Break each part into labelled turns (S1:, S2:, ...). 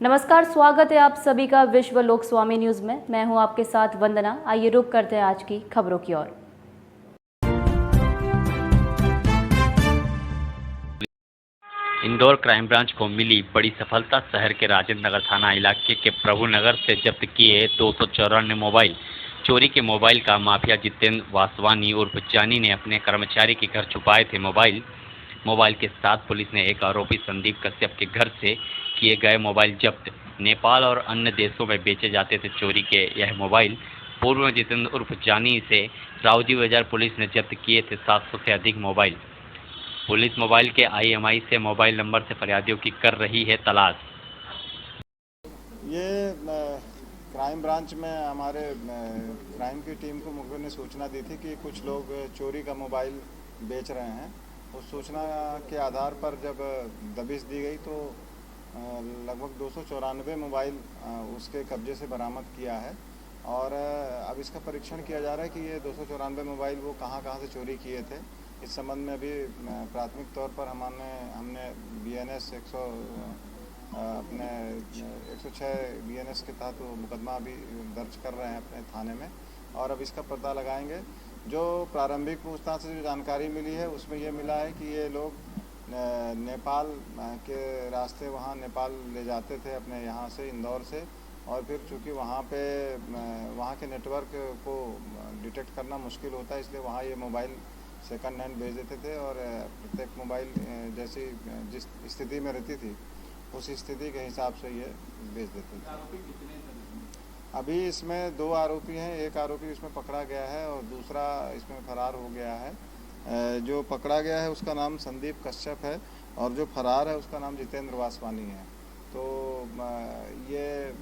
S1: नमस्कार, स्वागत है आप सभी का विश्व लोक स्वामी न्यूज में। मैं हूं आपके साथ वंदना। आइए रुक करते हैं आज की खबरों की ओर।
S2: इंदौर क्राइम ब्रांच को मिली बड़ी सफलता। शहर के राजेंद्र नगर थाना इलाके के प्रभुनगर से जब्त किए 294 मोबाइल। चोरी के मोबाइल का माफिया जितेंद्र वासवानी उर्फ जानी ने अपने कर्मचारी के घर छुपाए थे। मोबाइल के साथ पुलिस ने एक आरोपी संदीप कश्यप के घर से किए गए मोबाइल जब्त। नेपाल और अन्य देशों में बेचे जाते थे चोरी के यह मोबाइल। पूर्व में जितेंद्र उर्फ जानी से रावजी बाजार पुलिस ने जब्त किए थे 700 से अधिक मोबाइल। पुलिस मोबाइल के IMEI से मोबाइल नंबर से फरियादियों की कर रही है तलाश।
S3: ये क्राइम ब्रांच में हमारे क्राइम की टीम को मुखबिर ने सूचना दी थी कि कुछ लोग चोरी का मोबाइल बेच रहे हैं। उस सूचना के आधार पर जब दबिश दी गई तो लगभग 294 मोबाइल उसके कब्जे से बरामद किया है और अब इसका परीक्षण किया जा रहा है कि ये 294 मोबाइल वो कहाँ से चोरी किए थे। इस संबंध में अभी प्राथमिक तौर पर हमने BNS 106 BNS के तहत मुकदमा अभी दर्ज कर रहे हैं अपने थाने में और अब इसका पता लगाएंगे। जो प्रारंभिक पूछताछ से जो जानकारी मिली है उसमें ये मिला है कि ये लोग नेपाल के रास्ते वहाँ नेपाल ले जाते थे अपने यहाँ से इंदौर से, और फिर चूँकि वहाँ के नेटवर्क को डिटेक्ट करना मुश्किल होता है इसलिए वहाँ ये मोबाइल सेकंड हैंड भेज देते थे और प्रत्येक मोबाइल जैसी जिस स्थिति में रहती थी उस स्थिति के हिसाब से ये भेज देते थे। अभी इसमें 2 आरोपी हैं, एक आरोपी इसमें पकड़ा गया है और दूसरा इसमें फरार हो गया है। जो पकड़ा गया है उसका नाम संदीप कश्यप है और जो फरार है उसका नाम जितेंद्र वासवानी है। तो ये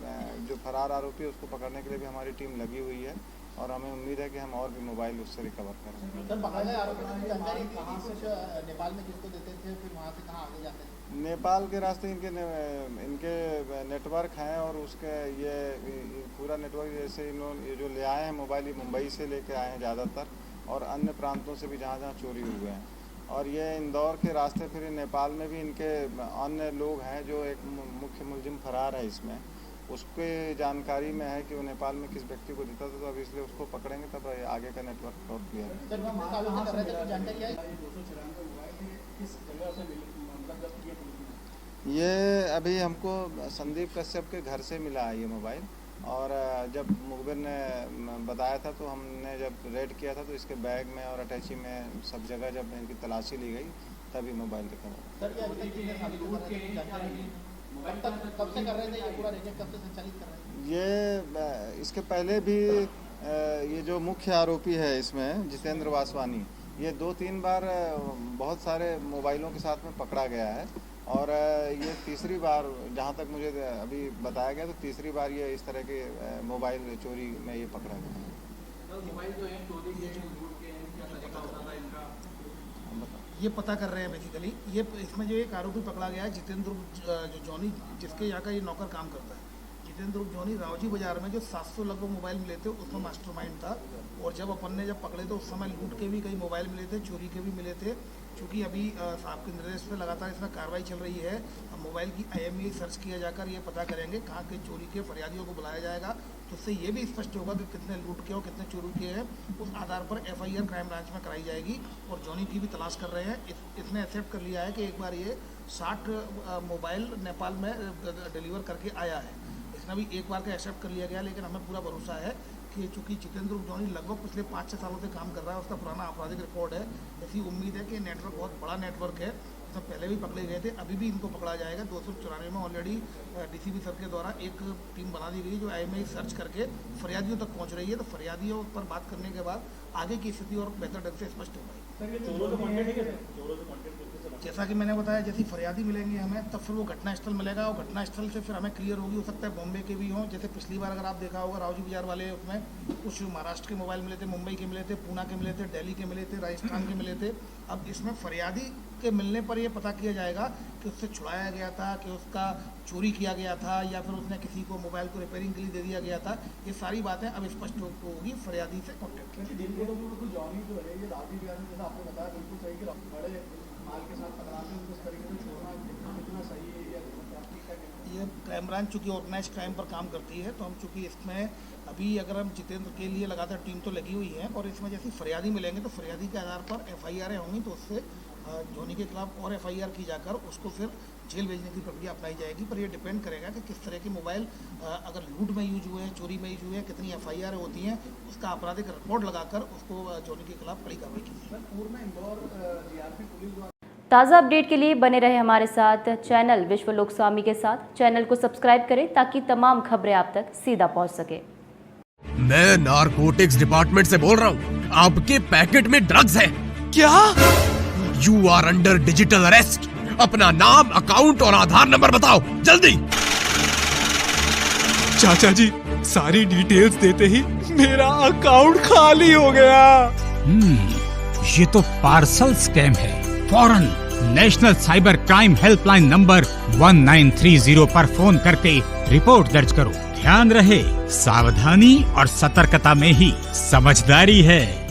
S3: जो फरार आरोपी है उसको पकड़ने के लिए भी हमारी टीम लगी हुई है और हमें उम्मीद है कि हम और भी मोबाइल उससे रिकवर करेंगे।
S4: सर, पकड़ा गया आरोपी की जानकारी कहाँ से नेपाल में किसको देते थे, फिर वहाँ से कहाँ आगे जाते थे?
S3: नेपाल के रास्ते इनके नेटवर्क हैं और उसके ये पूरा नेटवर्क जैसे ये जो ले आए हैं मोबाइल, ये मुंबई से लेके आए हैं ज़्यादातर और अन्य प्रांतों से भी जहाँ चोरी हुए हैं। और ये इंदौर के रास्ते फिर नेपाल में भी इनके अन्य लोग हैं। जो एक मुख्य मुलजिम फरार है इसमें, उसके जानकारी में है कि वो नेपाल में किस व्यक्ति को देता था, तो अब इसलिए उसको पकड़ेंगे तब आगे का नेटवर्क और क्लियर है। ये अभी हमको संदीप कश्यप के घर से मिला है ये मोबाइल और जब मुखबिर ने बताया था तो हमने जब रेड किया था तो इसके बैग में और अटैची में सब जगह जब इनकी तलाशी ली गई तभी मोबाइल रिकवर।
S4: कब से कर रहे थे ये पूरा रैकेट, कब से संचालित कर रहे थे?
S3: ये इसके पहले भी ये जो मुख्य आरोपी है इसमें जितेंद्र वासवानी, ये 2-3 बार बहुत सारे मोबाइलों के साथ में पकड़ा गया है और ये तीसरी बार, जहाँ तक मुझे अभी बताया गया, तो तीसरी बार ये इस तरह के मोबाइल चोरी में ये पकड़ा गया है।
S4: मोबाइल जो है चोरी के हैं, लूट के हैं, क्या तरीका होता था इनका ये पता कर रहे हैं बेसिकली। ये इसमें जो एक आरोपी पकड़ा गया है जितेंद्र जो जॉनी, जिसके यहाँ का ये नौकर काम करता है। जितेंद्र जॉनी रावजी बाजार में जो 700 लगभग मोबाइल मिले थे उसमें मास्टरमाइंड था और जब अपन ने पकड़े तो उस समय लूट के भी कई मोबाइल मिले थे, चोरी के भी मिले थे। चूँकि अभी साहब के निर्देश पे लगातार इसमें कार्रवाई चल रही है, मोबाइल की IMEI सर्च किया जाकर ये पता करेंगे कहाँ के चोरी के फरियादियों को बुलाया जाएगा, तो उससे ये भी स्पष्ट होगा कि कितने लूट के और कितने चोरी के हैं। उस आधार पर FIR क्राइम ब्रांच में कराई जाएगी और जॉनी की भी तलाश कर रहे हैं। इसने एक्सेप्ट कर लिया है कि एक बार ये 60 मोबाइल नेपाल में डिलीवर करके आया है। इसने भी एक बार का एक्सेप्ट कर लिया गया, लेकिन हमें पूरा भरोसा है कि चूँकि जितेंद्र जॉनी लगभग पिछले 5-6 सालों से काम कर रहा है, उसका पुराना आपराधिक रिकॉर्ड है। ऐसी उम्मीद है कि नेटवर्क बहुत बड़ा नेटवर्क है। तो पहले भी पकड़े गए थे, अभी भी इनको पकड़ा जाएगा। 294 में ऑलरेडी DCP सर के द्वारा एक टीम बना दी गई जो IMEI सर्च करके फरियादियों तक पहुंच रही है। तो फरियादियों पर बात करने के बाद आगे की स्थिति और बेहतर ढंग से स्पष्ट हो पाएगी। जैसा कि मैंने बताया, जैसी फरियादी मिलेंगे हमें तब फिर वो घटनास्थल मिलेगा और घटनास्थल से फिर हमें क्लियर होगी। हो सकता है बॉम्बे के भी हों, जैसे पिछली बार अगर आप देखा होगा रावजी बाजार वाले, उसमें कुछ महाराष्ट्र के मोबाइल मिले थे, मुंबई के मिले थे, पूना के मिले थे, दिल्ली के मिले थे, राजस्थान के मिले थे। अब इसमें फरियादी के मिलने पर ये पता किया जाएगा कि उससे छुड़ाया गया था, कि उसका चोरी किया गया था या फिर उसने किसी को मोबाइल को रिपेयरिंग के लिए दे दिया गया था। ये सारी बातें अब स्पष्ट होगी फरियादी से कॉन्टेक्ट। जॉनी जो है ये रावजी बाजार में, जैसा आपने बताया, बिल्कुल सही कि बड़े माल के साथ पकड़ाते हैं, उस तरीके से छोड़ना कितना सही है या ये क्राइम ब्रांच चूँकि ऑर्गेनाइज क्राइम पर काम करती है, तो हम चूँकि इसमें अभी अगर हम जितेंद्र के लिए लगातार टीम तो लगी हुई है, और इसमें जैसे फरियादी मिलेंगे तो फरियादी के आधार पर FIR होंगी, तो उससे जॉनी के खिलाफ और FIR की जाकर उसको फिर जेल भेजने की प्रक्रिया अपनाई जाएगी। पर ये डिपेंड करेगा कि किस तरह के मोबाइल अगर लूट में यूज हुए हैं, चोरी में यूज हुए हैं, कितनी FIR होती हैं, उसका आपराधिक रिपोर्ट लगाकर उसको जॉनी के खिलाफ कड़ी कार्रवाई की जाएगी।
S1: ताज़ा अपडेट के लिए बने रहे हमारे साथ चैनल विश्व लोक स्वामी के साथ। चैनल को सब्सक्राइब करें ताकि तमाम खबरें आप तक सीधा पहुंच सके।
S5: मैं नारकोटिक्स डिपार्टमेंट से बोल रहा हूँ, आपके पैकेट में ड्रग्स है क्या? You are under digital arrest. अपना नाम, अकाउंट और आधार नंबर बताओ जल्दी।
S6: चाचा जी, सारी डिटेल्स देते ही मेरा अकाउंट खाली हो गया।
S7: ये तो पार्सल स्कैम है। फौरन national cyber crime helpline number 1930 पर फोन करके रिपोर्ट दर्ज करो। ध्यान रहे, सावधानी और सतर्कता में ही समझदारी है।